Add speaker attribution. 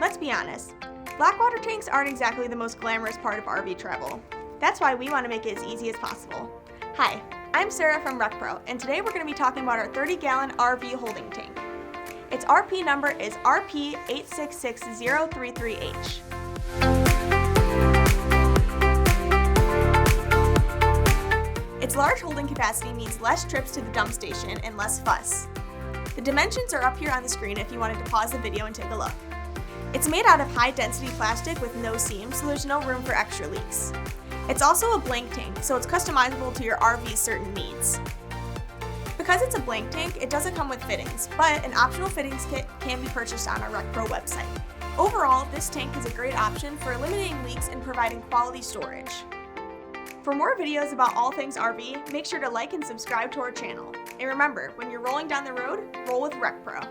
Speaker 1: Let's be honest, black water tanks aren't exactly the most glamorous part of RV travel. That's why we want to make it as easy as possible. Hi, I'm Sarah from RecPro, and today we're going to be talking about our 30-gallon RV holding tank. Its RP number is RP866033H. Its large holding capacity means less trips to the dump station and less fuss. The dimensions are up here on the screen if you wanted to pause the video and take a look. It's made out of high-density plastic with no seams, so there's no room for extra leaks. It's also a blank tank, so it's customizable to your RV's certain needs. Because it's a blank tank, it doesn't come with fittings, but an optional fittings kit can be purchased on our RecPro website. Overall, this tank is a great option for eliminating leaks and providing quality storage. For more videos about all things RV, make sure to like and subscribe to our channel. And remember, when you're rolling down the road, roll with RecPro.